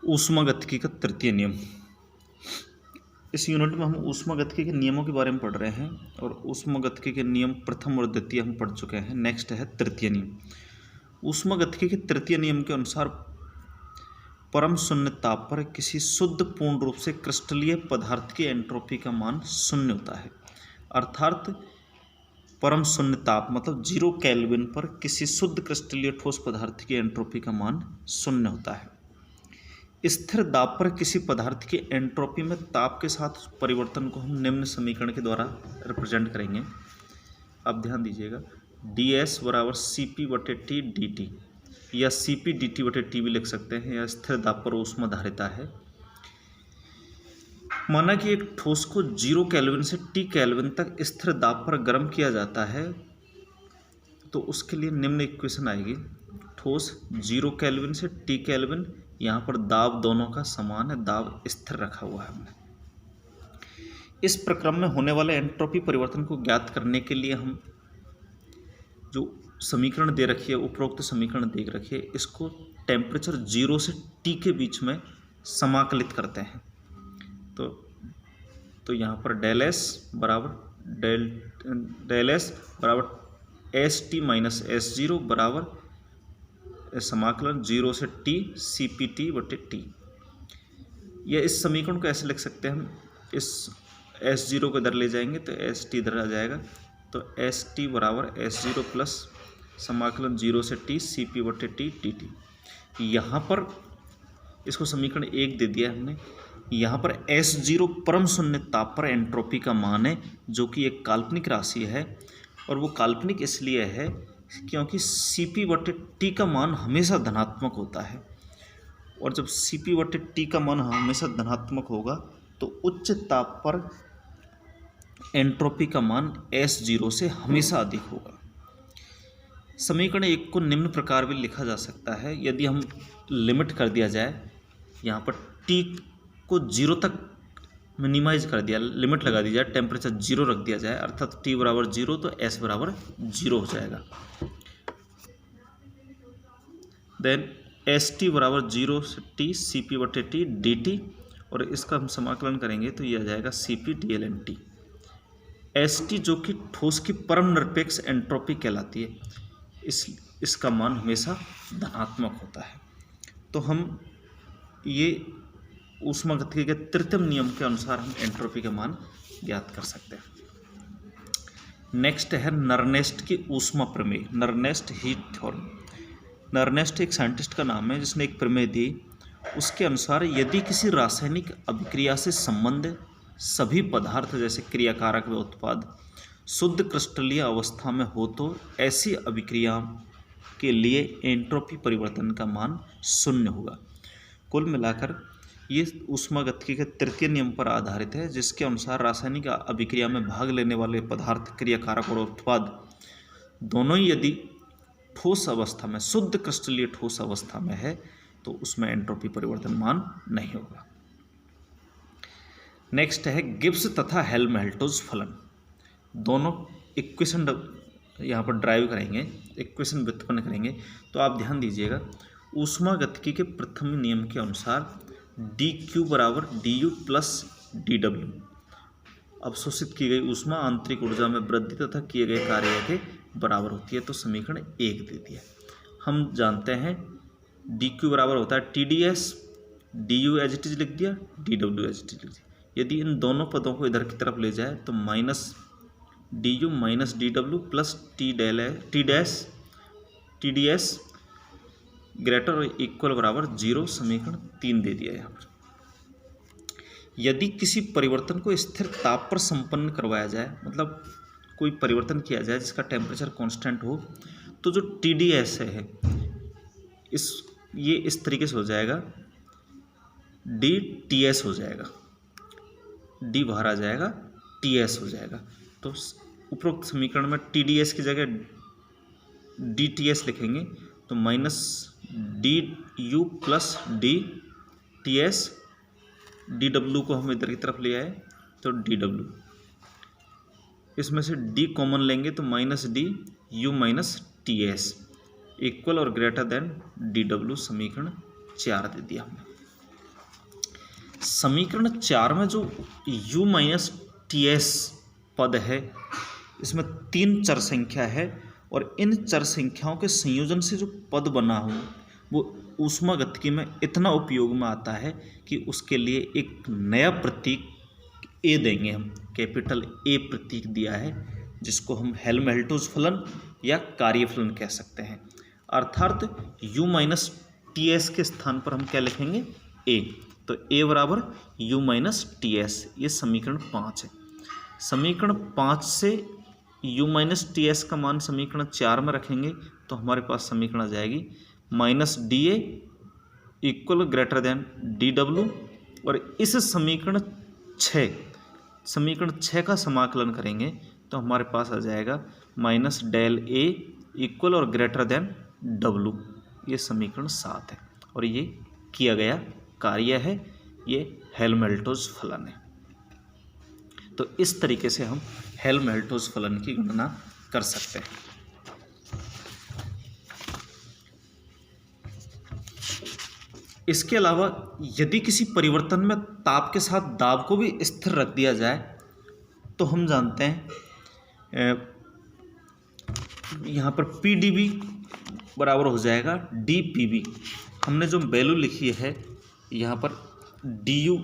ऊष्मागतिकी का तृतीय नियम। इस यूनिट में हम ऊष्मागतिकी के नियमों के बारे में पढ़ रहे हैं और ऊष्मागतिकी के नियम प्रथम और द्वितीय हम पढ़ चुके हैं। नेक्स्ट है तृतीय नियम। ऊष्मागतिकी के तृतीय नियम के अनुसार परम शून्य ताप पर किसी शुद्ध पूर्ण रूप से क्रिस्टलीय पदार्थ की एंट्रोपी का मान शून्य होता है। अर्थात परम शून्य ताप मतलब 0 केल्विन पर किसी शुद्ध क्रिस्टलीय ठोस पदार्थ की एंट्रोपी का मान शून्य होता है। स्थिर दाब पर किसी पदार्थ की एंट्रोपी में ताप के साथ परिवर्तन को हम निम्न समीकरण के द्वारा रिप्रेजेंट करेंगे। अब ध्यान दीजिएगा, ds बराबर Cp/T dt या Cp dt बटे T भी लिख सकते हैं, या स्थिर दाब पर ऊष्मा धारिता है। माना कि एक ठोस को 0 केल्विन से T केल्विन तक स्थिर दाब पर गर्म किया जाता है, तो उसके लिए निम्न इक्वेशन आएगी। ठोस 0 केल्विन से T केल्विन, यहाँ पर दाब दोनों का समान है, दाब स्थिर रखा हुआ है हमने। इस प्रक्रम में होने वाले एंट्रोपी परिवर्तन को ज्ञात करने के लिए हम जो समीकरण दे रखी है, उपरोक्त समीकरण दे रखी है, इसको टेम्परेचर 0 से T के बीच में समाकलित करते हैं। तो यहाँ पर डेल एस बराबर ST माइनस S0 बराबर समाकलन 0 से T Cpt/T। या इस समीकरण को ऐसे लिख सकते हैं हम, इस S0 को इधर ले जाएंगे तो ST इधर आ जाएगा, तो ST बराबर S0 प्लस समाकलन 0 से T Cp/T dt। यहाँ पर इसको समीकरण 1 दे दिया हमने। यहाँ पर S0 परम शून्य ताप पर एंट्रोपी का मान है, जो कि एक काल्पनिक राशि है, और वो काल्पनिक इसलिए है क्योंकि Cp/T का मान हमेशा धनात्मक होता है, और जब Cp/T का मान हमेशा धनात्मक होगा तो उच्च ताप पर एंट्रोपी का मान S0 से हमेशा अधिक होगा। समीकरण 1 को निम्न प्रकार भी लिखा जा सकता है, यदि हम लिमिट कर दिया जाए, यहाँ पर T को 0 तक मिनिमाइज कर दिया, लिमिट लगा दी जाए, टेम्परेचर 0 रख दिया जाए, अर्थात T बराबर 0 तो S बराबर 0 हो जाएगा। देन ST बराबर 0 से T Cp/T dt, और इसका हम समाकलन करेंगे तो ये आ जाएगा Cp dlnT। ST जो कि ठोस की परम निरपेक्ष एंट्रोपी कहलाती है, इसका मान हमेशा धनात्मक होता है। तो हम ये ऊष्मागतिकी के तृतीय नियम के अनुसार हम एंट्रोपी का मान ज्ञात कर सकते हैं। नेक्स्ट है नर्नेस्ट की ऊष्मा प्रमेय, नर्नेस्ट हीट थ्योरम। नर्नेस्ट एक साइंटिस्ट का नाम है जिसने एक प्रमेय दी। उसके अनुसार यदि किसी रासायनिक अभिक्रिया से संबंधित सभी पदार्थ जैसे क्रियाकारक व उत्पाद शुद्ध क्रिस्टलीय अवस्था में हो तो ऐसी अभिक्रिया के लिए एंट्रोपी परिवर्तन का मान शून्य होगा। कुल मिलाकर ये ऊष्मागतिकी के तृतीय नियम पर आधारित है, जिसके अनुसार रासायनिक अभिक्रिया में भाग लेने वाले पदार्थ, क्रियाकारक और उत्पाद दोनों ही यदि ठोस अवस्था में, शुद्ध क्रिस्टलीय ठोस अवस्था में है, तो उसमें एंट्रोपी परिवर्तन मान नहीं होगा। नेक्स्ट है गिब्स तथा हेल्महोल्ट्ज़ फलन। दोनों इक्वेशन यहाँ पर ड्राइव करेंगे, इक्वेशन व्युत्पन्न करेंगे। तो आप ध्यान दीजिएगा, ऊष्मागतिकी के प्रथम नियम के अनुसार dq बराबर du प्लस dw अवशोषित की गई ऊष्मा आंतरिक ऊर्जा में वृद्धि तथा किए गए कार्य के बराबर होती है। तो समीकरण 1 दे दिया। हम जानते हैं dq बराबर होता है TdS, du as it is लिख दिया, dw एज इट इज लिख दिया। यदि इन दोनों पदों को इधर की तरफ ले जाए तो minus du minus dw plus TdS greater और इक्वल बराबर 0, समीकरण 3 दे दिया यहाँ पर। यदि किसी परिवर्तन को स्थिर ताप पर संपन्न करवाया जाए, मतलब कोई परिवर्तन किया जाए जिसका टेम्परेचर कांस्टेंट हो, तो जो TdS है ये इस तरीके से हो जाएगा, dTS हो जाएगा, d बाहर आ जाएगा, TS हो जाएगा। तो उपरोक्त समीकरण में TdS की जगह dTS लिखेंगे, तो minus du plus dTS, dw को हम इधर की तरफ ले आए तो dw, इसमें से d कॉमन लेंगे तो minus du minus TS equal और ग्रेटर देन dw, समीकरण 4 दे दिया हमने। समीकरण 4 में जो u माइनस टी एस पद है, इसमें 3 चर संख्या है और इन चर संख्याओं के संयोजन से जो पद बना हो वो ऊष्मागतिकी में इतना उपयोग में आता है कि उसके लिए एक नया प्रतीक ए देंगे हम, कैपिटल ए प्रतीक दिया है, जिसको हम हेल्महोल्ट्ज़ फलन या कार्य फलन कह सकते हैं। अर्थात u माइनस टी एस के स्थान पर हम क्या लिखेंगे, ए। तो ए बराबर u माइनस टी एस, ये समीकरण 5 है। समीकरण 5 से u माइनस टी एस का मान समीकरण 4 में रखेंगे तो हमारे पास समीकरण आ जाएगी minus D A equal greater than D W. और इस समीकरण 6 का समाकलन करेंगे तो हमारे पास आ जाएगा माइनस डेल ए इक्वल और ग्रेटर देन डब्ल्यू। ये समीकरण 7 है और ये किया गया कार्य है, ये हेल्महोल्ट्ज़ फलन है। तो इस तरीके से हम हेल्महोल्ट्ज़ फलन की गणना कर सकते हैं। इसके अलावा यदि किसी परिवर्तन में ताप के साथ दाब को भी स्थिर रख दिया जाए तो हम जानते हैं यहाँ पर पी डी बी बराबर हो जाएगा डी पी बी। हमने जो वैल्यू लिखी है यहाँ पर डी यू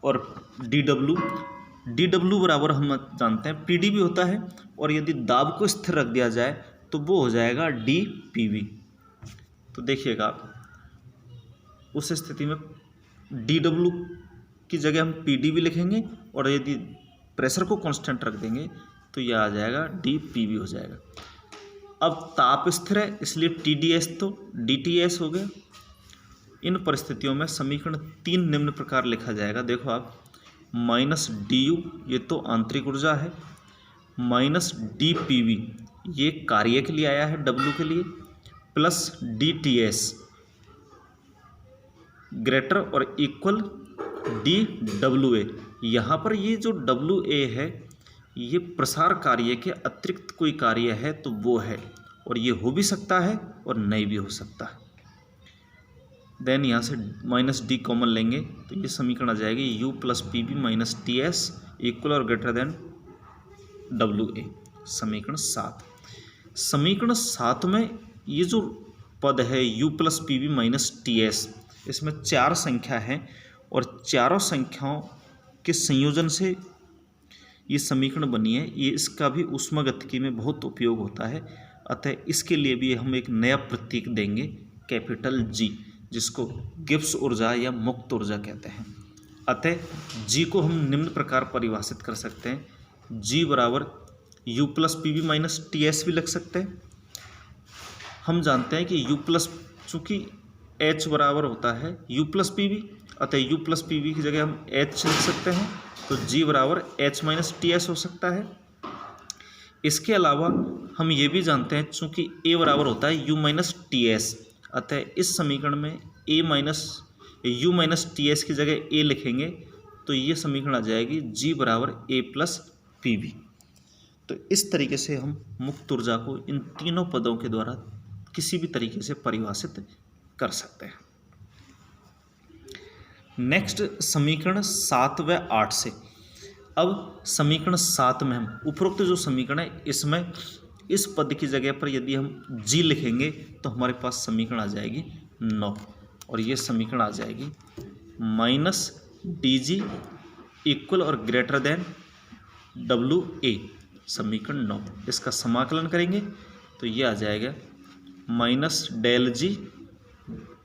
और डी डब्ल्यू बराबर हम जानते हैं पी डी बी होता है, और यदि दाब को स्थिर रख दिया जाए तो वो हो जाएगा डी पी बी। तो देखिएगा आप उस स्थिति में डी डब्ल्यू की जगह हम पी डी बी लिखेंगे और यदि प्रेशर को कांस्टेंट रख देंगे तो यह आ जाएगा डी पी बी हो जाएगा। अब ताप स्थिर है इसलिए टी डी एस तो डी टी एस हो गया। इन परिस्थितियों में समीकरण 3 निम्न प्रकार लिखा जाएगा। देखो आप, माइनस डी यू ये तो आंतरिक ऊर्जा है, माइनस डी पी वी ये कार्य के लिए आया है डब्ल्यू के लिए, plus D T S greater और इक्वल डी डब्ल्यू ए। यहाँ पर ये जो डब्ल्यू ए है ये प्रसार कार्य के अतिरिक्त कोई कार्य है तो वो है, और ये हो भी सकता है और नहीं भी हो सकता है। देन यहाँ से माइनस डी कॉमन लेंगे तो ये समीकरण आ जाएगी U plus P B minus T S equal और ग्रेटर देन डब्ल्यू ए। समीकरण 7। समीकरण 7 में ये जो पद है U plus P B minus T S, इसमें 4 संख्या है और चारों संख्याओं के संयोजन से ये समीकरण बनी है। ये इसका भी ऊष्मागतिकी में बहुत उपयोग होता है, अतः इसके लिए भी हम एक नया प्रतीक देंगे कैपिटल जी, जिसको गिब्स ऊर्जा या मुक्त ऊर्जा कहते हैं। अतः जी को हम निम्न प्रकार परिभाषित कर सकते हैं, जी बराबर U plus P B minus T S भी लिख सकते हैं। हम जानते हैं कि यू प्लस, चूँकि एच बराबर होता है यू प्लस पी बी, अतः यू प्लस पी बी की जगह हम एच लिख सकते हैं, तो जी बराबर एच माइनस टी एस हो सकता है। इसके अलावा हम ये भी जानते हैं चूँकि ए बराबर होता है यू माइनस टी एस, अतः इस समीकरण में यू माइनस टी एस की जगह ए लिखेंगे तो ये समीकरण आ जाएगी जी बराबर ए प्लस पी बी। तो इस तरीके से हम मुक्त ऊर्जा को इन तीनों पदों के द्वारा किसी भी तरीके से परिभाषित कर सकते हैं। नेक्स्ट समीकरण 7 व 8 से। अब समीकरण 7 में हम उपरोक्त जो समीकरण है इसमें इस पद की जगह पर यदि हम जी लिखेंगे तो हमारे पास समीकरण आ जाएगी 9, और ये समीकरण आ जाएगी माइनस डी जी इक्वल और ग्रेटर देन डब्ल्यू ए। समीकरण 9, इसका समाकलन करेंगे तो ये आ जाएगा माइनस डेल जी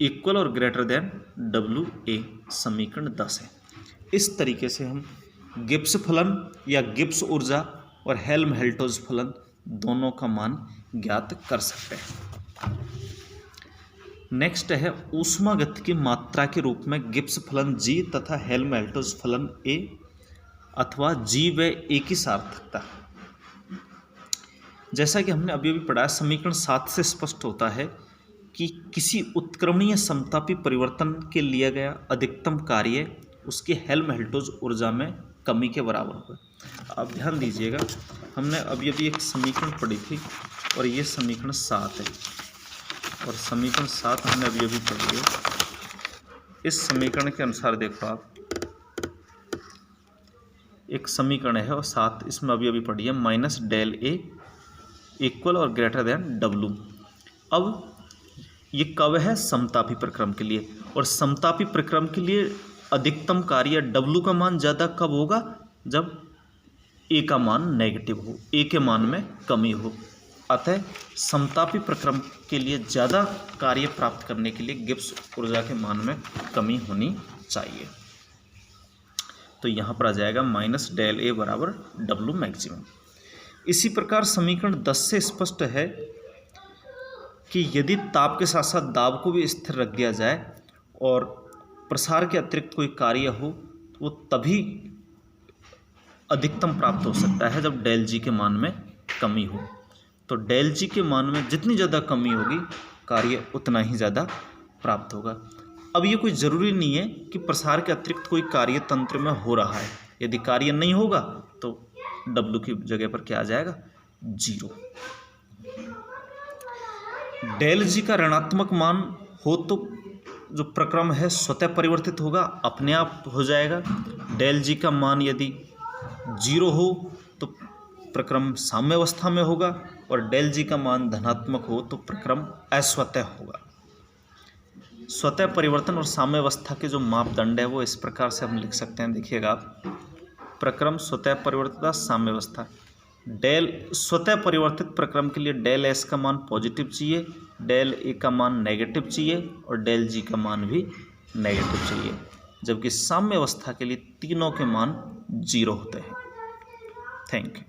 इक्वल और ग्रेटर देन डब्ल्यू ए। समीकरण 10 है। इस तरीके से हम गिब्स फलन या गिब्स ऊर्जा और हेल्महोल्ट्ज़ फलन दोनों का मान ज्ञात कर सकते हैं। नेक्स्ट है ऊष्मागतिकी मात्रा के रूप में गिब्स फलन जी तथा हेल्महोल्ट्ज़ फलन ए अथवा जी व ए की सार्थकता। जैसा कि हमने अभी पढ़ा, समीकरण 7 से स्पष्ट होता है कि किसी उत्क्रमणीय समतापी परिवर्तन के लिया गया अधिकतम कार्य उसके हेल्महोल्ट्ज़ ऊर्जा में कमी के बराबर होगा। आप ध्यान दीजिएगा, हमने अभी एक समीकरण पढ़ी थी और ये समीकरण 7 है, और समीकरण 7 हमने अभी पढ़ी है। इस समीकरण के अनुसार देखो आप, एक समीकरण है और साथ इसमें अभी पढ़ी है माइनस डेल ए इक्वल और ग्रेटर देन डब्लू। अब ये कब है? समतापी प्रक्रम के लिए। और समतापी प्रक्रम के लिए अधिकतम कार्य डब्लू का मान ज़्यादा कब होगा? जब ए का मान नेगेटिव हो, ए के मान में कमी हो। अतः समतापी प्रक्रम के लिए ज़्यादा कार्य प्राप्त करने के लिए गिब्स ऊर्जा के मान में कमी होनी चाहिए। तो यहाँ पर आ जाएगा माइनस डेल ए बराबर डब्लू मैक्सिमम। इसी प्रकार समीकरण 10 से स्पष्ट है कि यदि ताप के साथ साथ दाब को भी स्थिर रख दिया जाए और प्रसार के अतिरिक्त कोई कार्य हो तो वो तभी अधिकतम प्राप्त हो सकता है जब डेल जी के मान में कमी हो। तो डेल जी के मान में जितनी ज़्यादा कमी होगी कार्य उतना ही ज़्यादा प्राप्त होगा। अब ये कोई ज़रूरी नहीं है कि प्रसार के अतिरिक्त कोई कार्य तंत्र में हो रहा है। यदि कार्य नहीं होगा तो डब्लू की जगह पर क्या आ जाएगा? 0। डेल जी का ऋणात्मक मान हो तो जो प्रक्रम है स्वतः परिवर्तित होगा, अपने आप हो जाएगा। डेल जी का मान यदि 0 हो तो प्रक्रम साम्यावस्था में होगा और डेल जी का मान धनात्मक हो तो प्रक्रम अस्वतः होगा। स्वतः परिवर्तन और साम्यावस्था के जो मापदंड है वो इस प्रकार से हम लिख सकते हैं। देखिएगा आप, प्रक्रम स्वतः परिवर्तित साम्यावस्था। डेल स्वतः परिवर्तित प्रक्रम के लिए डेल एस का मान पॉजिटिव चाहिए, डेल ए का मान नेगेटिव चाहिए और डेल जी का मान भी नेगेटिव चाहिए, जबकि साम्यावस्था के लिए तीनों के मान 0 होते हैं। Thank you.